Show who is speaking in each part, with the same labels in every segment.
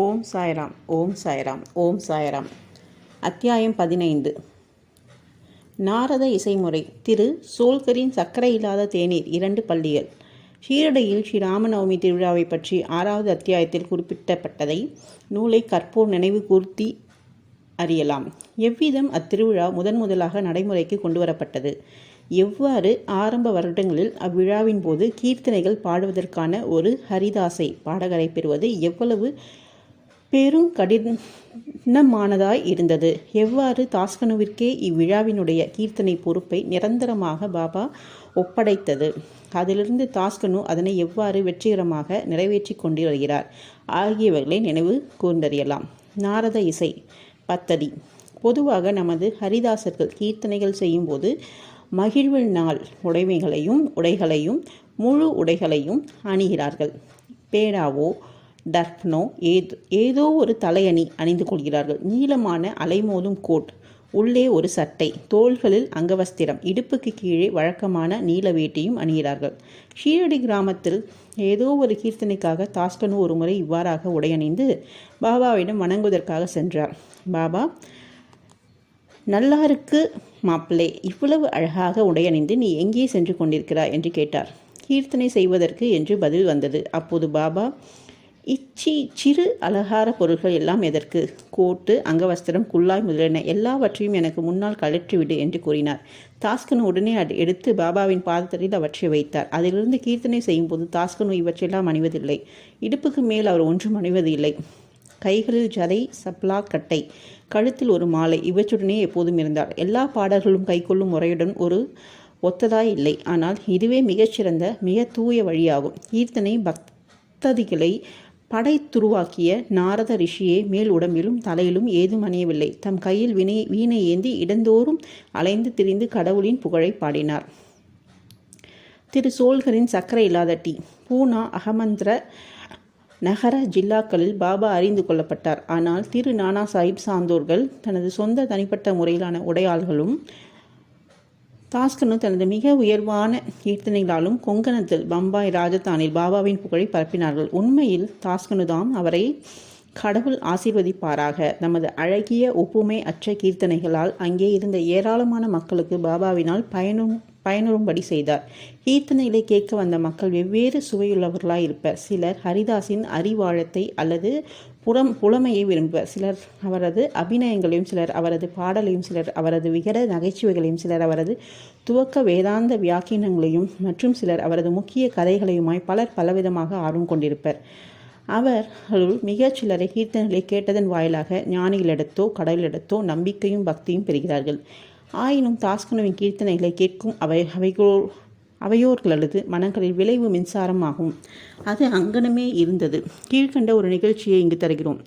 Speaker 1: ஓம் சாய்ராம். ஓம் சாய்ராம். ஓம் சாய்ராம். அத்தியாயம் 15. நாரத இசைமுறை. திரு சோல்கரின் சர்க்கரை இல்லாத தேநீர் 2 பள்ளிகள். ஷீரடியில் ஸ்ரீ ராமநவமி திருவிழாவை பற்றி 6வது அத்தியாயத்தில் குறிப்பிட்டப்பட்டதை நூலை கற்போர் நினைவு கூர்த்தி அறியலாம். எவ்விதம் அத்திருவிழா முதலாக நடைமுறைக்கு கொண்டுவரப்பட்டது, எவ்வாறு ஆரம்ப வருடங்களில் அவ்விழாவின் போது கீர்த்தனைகள் பாடுவதற்கான ஒரு ஹரிதாசை பாடகரை பெறுவது எவ்வளவு பெரும் கடினமானதாய் இருந்தது, எவ்வாறு தாஸ்கனுவிற்கே இவ்விழாவினுடைய கீர்த்தனை பொறுப்பை நிரந்தரமாக பாபா ஒப்படைத்தது, அதிலிருந்து தாஸ்கனு அதனை எவ்வாறு வெற்றிகரமாக நிறைவேற்றி கொண்டு வருகிறார் ஆகியவர்களை நினைவு கூர்ந்தறியலாம். நாரத இசை பத்ததி. பொதுவாக நமது ஹரிதாசர்கள் கீர்த்தனைகள் செய்யும்போது மகிழ்வு நாள் உடைகளையும் முழு உடைகளையும் அணிகிறார்கள். பேடாவோ டர்ப்னோ ஏதோ ஒரு தலையணி அணிந்து கொள்கிறார்கள். நீளமான அலைமோதும் கோட், உள்ளே ஒரு சட்டை, தோள்களில் அங்கவஸ்திரம், இடுப்புக்கு கீழே வழக்கமான நீல வேட்டியும் அணிகிறார்கள். ஷீரடி கிராமத்தில் ஏதோ ஒரு கீர்த்தனைக்காக தாஸ்கனு ஒரு முறை இவ்வாறாக உடையணிந்து பாபாவிடம் வணங்குவதற்காக சென்றார். பாபா, நல்லாருக்கு மாப்பிள்ளை, இவ்வளவு அழகாக உடையணிந்து நீ எங்கே சென்று கொண்டிருக்கிறாய் என்று கேட்டார். கீர்த்தனை செய்வதற்கு என்று பதில் வந்தது. அப்போது பாபா, சிறு அலங்கார பொருட்கள் எல்லாம் எதற்கு? கோட்டு, அங்கவஸ்திரம், குல்லாய் முதலியன எல்லாவற்றையும் எனக்கு முன்னால் கழற்றிவிடு என்று கூறினார். தாஸ்கனு உடனே எடுத்து பாபாவின் பாதத்தடியில் அவற்றை வைத்தார். அதிலிருந்து கீர்த்தனை செய்யும்போது தாஸ்கனு இவற்றெல்லாம் அணிவதில்லை. இடுப்புக்கு மேல் அவர் ஒன்றும் அணிவது இல்லை. கைகளில் ஜதை, சப்லா கட்டை, கழுத்தில் ஒரு மாலை, இவற்றுடனே எப்போதும் இருந்தார். எல்லா பாடல்களும் கைக்கொள்ளும் முறையுடன் ஒரு ஒத்ததாய் இல்லை. ஆனால் இதுவே மிகச்சிறந்த மிக தூய வழியாகும். கீர்த்தனை பக்ததிகளை படைத்துருவாக்கிய நாரத ரிஷியே மேல் உடம்பிலும் தலையிலும் ஏதும் அணியவில்லை. தம் கையில் வீணை ஏந்தி இடந்தோறும் அலைந்து திரிந்து கடவுளின் புகழை பாடினார். திரு சோல்கரின் சர்க்கரை இல்லாத டீ. பூனா, அகமந்திர நகர ஜில்லாக்களில் பாபா அறிந்து கொள்ளப்பட்டார். ஆனால் திரு நானா சாஹிப் சாந்தோர்கள் தனது சொந்த தனிப்பட்ட முறையிலான உடையாள்களும் தாஸ்கனு தனது மிக உயர்வான கீர்த்தனைகளாலும் கொங்கணத்தில் பம்பாய் ராஜஸ்தானில் பாபாவின் புகழை பரப்பினார்கள். உண்மையில் தாஸ்கனுதாம் அவரை கடவுள் ஆசீர்வதிப்பாராக தமது அழகிய ஒப்புமை அற்ற கீர்த்தனைகளால் அங்கே இருந்த ஏராளமான மக்களுக்கு பாபாவினால் பயனுறும்படி செய்தார். கீர்த்தனைகளை கேட்க வந்த மக்கள் வெவ்வேறு சுவையுள்ளவர்களாய் இருப்பர். சிலர் ஹரிதாஸின் அறிவாழத்தை அல்லது புலமையை விரும்புவர். சிலர் அவரது அபிநயங்களையும், சிலர் அவரது பாடலையும், சிலர் அவரது விகர நகைச்சுவைகளையும், சிலர் அவரது துவக்க வேதாந்த வியாக்கியானங்களையும் மற்றும் சிலர் அவரது முக்கிய கதைகளையுமாய் பலர் பலவிதமாக ஆர்வம் கொண்டிருப்பர். அவர்களுள் மிகச் சிலரை கீர்த்தனைகளை கேட்டதன் வாயிலாக ஞானிகளிடத்தோ கடவுளிடத்தோ நம்பிக்கையும் பக்தியும் பெறுகிறார்கள். ஆயினும் தாஸ்கனுவின் கீர்த்தனைகளை கேட்கும் அவையோர்களது மனங்களில் விளைவு மின்சாரமாகும். அது அங்கனமே இருந்தது. கீழ்கண்ட ஒரு நிகழ்ச்சியை இங்கு தருகிறோம்.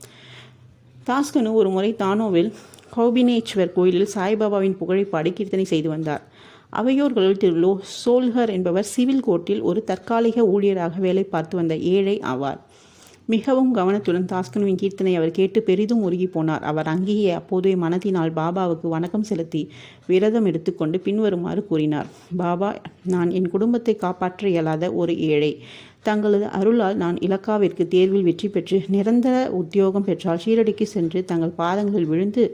Speaker 1: தாஸ்கனு ஒரு முறை தானோவில் கௌபினேஸ்வர் கோயிலில் சாய்பாபாவின் புகழை பாடி கீர்த்தனை செய்து வந்தார். அவையோர்களுள் திரு சோல்கர் என்பவர் சிவில் கோர்ட்டில் ஒரு தற்காலிக ஊழியராக வேலை பார்த்து வந்த ஏழை ஆவார். மிகவும் கவனத்துடன் தாஸ்கனுவின் கீர்த்தனை அவர் கேட்டு பெரிதும் உருகி போனார். அவர் அங்கேயே அப்போதைய மனதினால் பாபாவுக்கு வணக்கம் செலுத்தி விரதம் எடுத்துக்கொண்டு பின்வருமாறு கூறினார். பாபா, நான் என் குடும்பத்தை காப்பாற்ற இயலாத ஒரு ஏழை. தங்களது அருளால் நான் இலக்காவிற்கு தேர்வில் வெற்றி பெற்று நிரந்தர உத்தியோகம் பெற்றால் ஷீரடிக்கு சென்று தங்கள் பாதங்களில் விழுந்து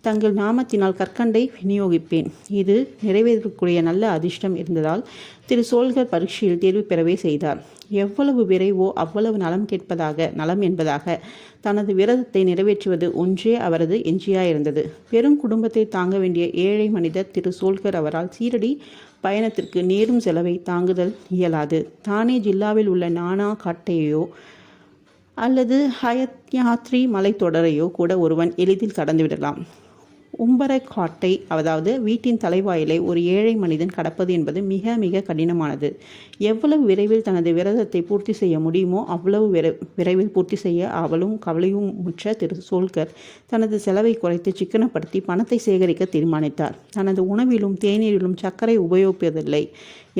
Speaker 1: தங்கள் நாமத்தினால் கற்கண்டை விநியோகிப்பேன். இது நிறைவேறக்கூடிய நல்ல அதிர்ஷ்டம் இருந்ததால் திரு சோல்கர் பரீட்சையில் தேர்வு பெறவே செய்தார். எவ்வளவு விரைவோ அவ்வளவு நலம் என்பதாக தனது விரதத்தை நிறைவேற்றுவது ஒன்றே அவரது எஞ்சியாயிருந்தது. பெரும் குடும்பத்தை தாங்க வேண்டிய ஏழை மனிதர் திரு சோல்கர் அவரால் சீரடி பயணத்திற்கு நேரும் செலவை தாங்குதல் இயலாது. தானே ஜில்லாவில் உள்ள நானா காட்டையோ அல்லது ஹயத்யாத்ரி மலைத்தொடரையோ கூட ஒருவன் எளிதில் கடந்துவிடலாம். உம்பரக்காட்டை, அதாவது வீட்டின் தலைவாயிலை ஒரு ஏழை மனிதன் கடப்பது என்பது மிக மிக கடினமானது. எவ்வளவு விரைவில் தனது விரதத்தை பூர்த்தி செய்ய முடியுமோ அவ்வளவு விரைவில் பூர்த்தி செய்ய அவளும் கவலையும் முற்ற திரு சோல்கர் தனது செலவை குறைத்து சிக்கனப்படுத்தி பணத்தை சேகரிக்க தீர்மானித்தார். தனது உணவிலும் தேநீரிலும் சர்க்கரை உபயோகிப்பதில்லை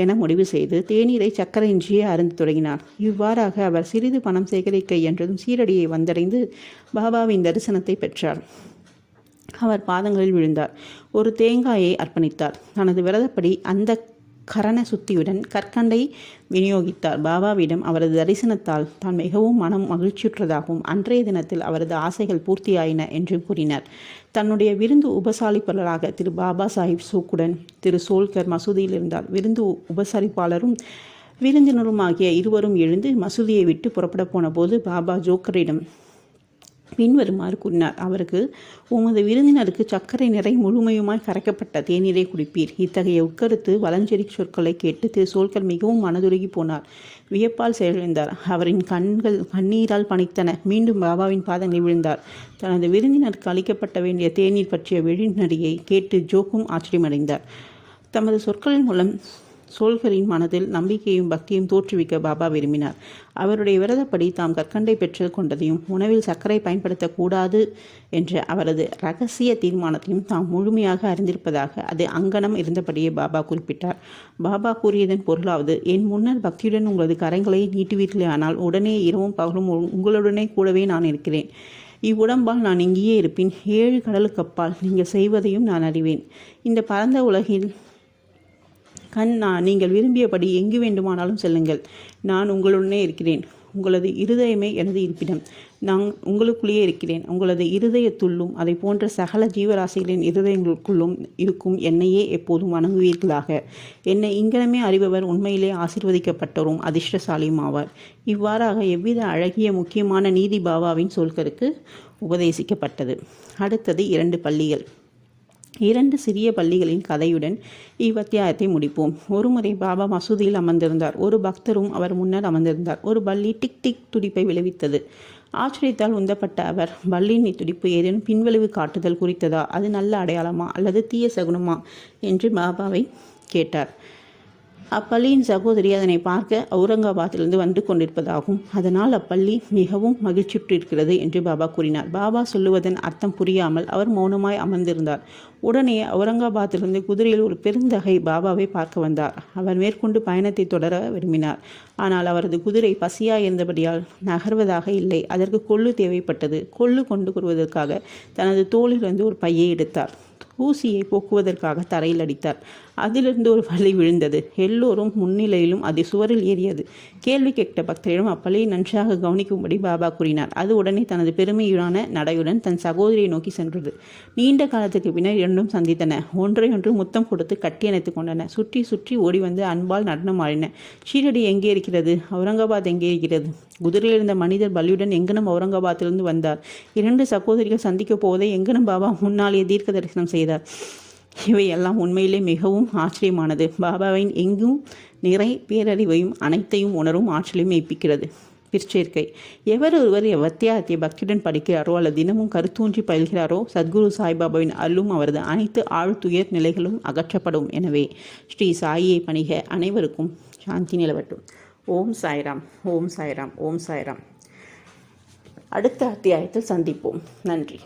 Speaker 1: என முடிவு செய்து தேநீரை சர்க்கரையின்றியே அருந்த தொடங்கினார். இவ்வாறாக அவர் சிறிது பணம் சேகரிக்க என்றதும் சீரடியை வந்தடைந்து பாபாவின் தரிசனத்தை பெற்றார். அவர் பாதங்களில் விழுந்தார். ஒரு தேங்காயை அர்ப்பணித்தார். தனது விரதப்படி அந்த கரண சுத்தியுடன் கற்கண்டை விநியோகித்தார். பாபாவிடம் அவரது தரிசனத்தால் தான் மிகவும் மனம் மகிழ்ச்சியுற்றதாகவும் அன்றைய தினத்தில் அவரது ஆசைகள் பூர்த்தியாயின என்றும் கூறினார். தன்னுடைய விருந்து உபசாரிப்பாளராக திரு பாபா சாஹிப் சோக்குடன் திரு சோல்கர் மசூதியில் இருந்தார். விருந்து உபசரிப்பாளரும் விருந்தினரும் ஆகிய இருவரும் எழுந்து மசூதியை விட்டு புறப்பட போன போது பாபா ஜோக்கரிடம் பின்வருமாறு கூறினார். அவருக்கு, உமது விருந்தினருக்கு சர்க்கரை நிறை முழுமையுமாய் கரைக்கப்பட்ட தேநீரை குடிப்பீர். இத்தகைய உட்கருத்து வலஞ்செறி சொற்களை கேட்டு திரு சோல்கர் மிகவும் மனதுருகி போனார். வியப்பால் செயலிழந்தார். அவரின் கண்கள் கண்ணீரால் பணித்தன. மீண்டும் பாபாவின் பாதங்களில் விழுந்தார். தனது விருந்தினருக்கு அளிக்கப்பட்ட வேண்டிய தேநீர் பற்றிய வெளிநடியை கேட்டு ஜோக்கும் ஆச்சரியமடைந்தார். தமது சொற்களின் மூலம் சோல்கரின் மனதில் நம்பிக்கையும் பக்தியும் தோற்றுவிக்க பாபா விரும்பினார். அவருடைய விரதப்படி தாம் கற்கண்டை பெற்று கொண்டதையும் உணவில் சர்க்கரை பயன்படுத்தக்கூடாது என்ற அவரது இரகசிய தீர்மானத்தையும் தாம் முழுமையாக அறிந்திருப்பதாக அது அங்கனம் இருந்தபடியே பாபா குறிப்பிட்டார். பாபா கூறியதன் பொருளாவது, என் முன்னர் பக்தியுடன் உங்களது கரங்களை நீட்டுவீர்களே, ஆனால் உடனே இரவும் பகலும் உங்களுடனே கூடவே நான் இருக்கிறேன். இவ்வுடம்பால் நான் இங்கேயே இருப்பேன். 7 கடலுக்கப்பால் நீங்கள் செய்வதையும் நான் அறிவேன். இந்த பரந்த உலகில் நீங்கள் விரும்பியபடி எங்கு வேண்டுமானாலும் செல்லுங்கள். நான் உங்களுடனே இருக்கிறேன். உங்களது இருதயமே எனது இருப்பிடம். நான் உங்களுக்குள்ளேயே இருக்கிறேன். உங்களது இருதயத்துள்ளும் அதை போன்ற சகல ஜீவராசிகளின் இருதயங்களுக்குள்ளும் இருக்கும் என்னையே எப்போதும் வணங்குவீர்களாக. என்னை இங்கனமே அறிபவர் உண்மையிலே ஆசீர்வதிக்கப்பட்டவரும் அதிர்ஷ்டசாலியும் ஆவார். இவ்வாறாக எவ்வித அழகிய முக்கியமான நீதி பாபாவின் சோல்கருக்கு உபதேசிக்கப்பட்டது. அடுத்தது 2 பள்ளிகள். 2 சிறிய பள்ளிகளின் கதையுடன் இவ்வத்தியாயத்தை முடிப்போம். ஒருமுறை பாபா மசூதியில் அமர்ந்திருந்தார். ஒரு பக்தரும் அவர் முன்னர் அமர்ந்திருந்தார். ஒரு பல்லி டிக் டிக் துடிப்பை விளைவித்தது. ஆச்சரியத்தால் உந்தப்பட்ட அவர், பல்லியின் இத்துடிப்பு ஏதேனும் பின்விளைவு காட்டுதல் குறித்ததா? அது நல்ல அடையாளமா அல்லது தீய சகுனமா என்று பாபாவை கேட்டார். அப்பள்ளியின் சகோதரி அதனை பார்க்க அவுரங்காபாத்திலிருந்து வந்து கொண்டிருப்பதாகும். அதனால் அப்பள்ளி மிகவும் மகிழ்ச்சியுற்றிருக்கிறது என்று பாபா கூறினார். பாபா சொல்லுவதன் அர்த்தம் புரியாமல் அவர் மௌனமாய் அமர்ந்திருந்தார். உடனே அவுரங்காபாத்திலிருந்து குதிரையில் ஒரு பெருந்தகை பாபாவை பார்க்க வந்தார். அவர் மேற்கொண்டு பயணத்தை தொடர விரும்பினார். ஆனால் அவரது குதிரை பசியாய் இருந்தபடியால் நகர்வதாக இல்லை. அதற்கு கொள்ளு தேவைப்பட்டது. கொள்ளு கொண்டு வருவதற்காக தனது தோளிலிருந்து ஒரு பையை எடுத்தார். ஊசியை போக்குவதற்காக தரையில் அடித்தார். அதிலிருந்து ஒரு வலி விழுந்தது. எல்லோரும் முன்னிலையிலும் அது சுவரில் ஏறியது. கேள்வி கேட்ட பக்தரிடம் அப்பள்ளியை நன்றாக கவனிக்கும்படி பாபா கூறினார். அது உடனே தனது பெருமையான நடையுடன் தன் சகோதரியை நோக்கி சென்றது. நீண்ட காலத்துக்கு பின்னர் இரண்டும் சந்தித்தன. ஒன்றையொன்று முத்தம் கொடுத்து கட்டி அணைத்துக் கொண்டன. சுற்றி சுற்றி ஓடி வந்து அன்பால் நடனம் ஆடின. ஷீரடி எங்கே இருக்கிறது? அவுரங்காபாத் எங்கே இருக்கிறது? குதிரையில் இருந்த மனிதர் பலியுடன் எங்கனம் அவுரங்காபாத்திலிருந்து வந்தார். 2 சகோதரிகள் சந்திக்கப் போவதை எங்கனம் பாபா முன்னாலேயே தீர்க்க தரிசனம் செய்தார். இவையெல்லாம் உண்மையிலே மிகவும் ஆச்சரியமானது. பாபாவின் எங்கும் நிறை பேரறிவையும் அனைத்தையும் உணரும் ஆற்றலையும் மெய்ப்பிக்கிறது. பிற்சேர்க்கை. எவர் ஒருவர் எவ்வத்தியாயத்தை பக்தியுடன் படிக்கிறாரோ அல்லது தினமும் கருத்தூன்றி பயில்கிறாரோ சத்குரு சாய்பாபாவின் அருளும் அவரது அனைத்து ஆழ்துயர் நிலைகளும் அகற்றப்படும். எனவே ஸ்ரீ சாயியை பணிக. அனைவருக்கும் சாந்தி நிலவட்டும். ஓம் சாய்ராம், ஓம் சாய்ராம், ஓம் சாய்ராம். அடுத்த அத்தியாயத்தில் சந்திப்போம். நன்றி.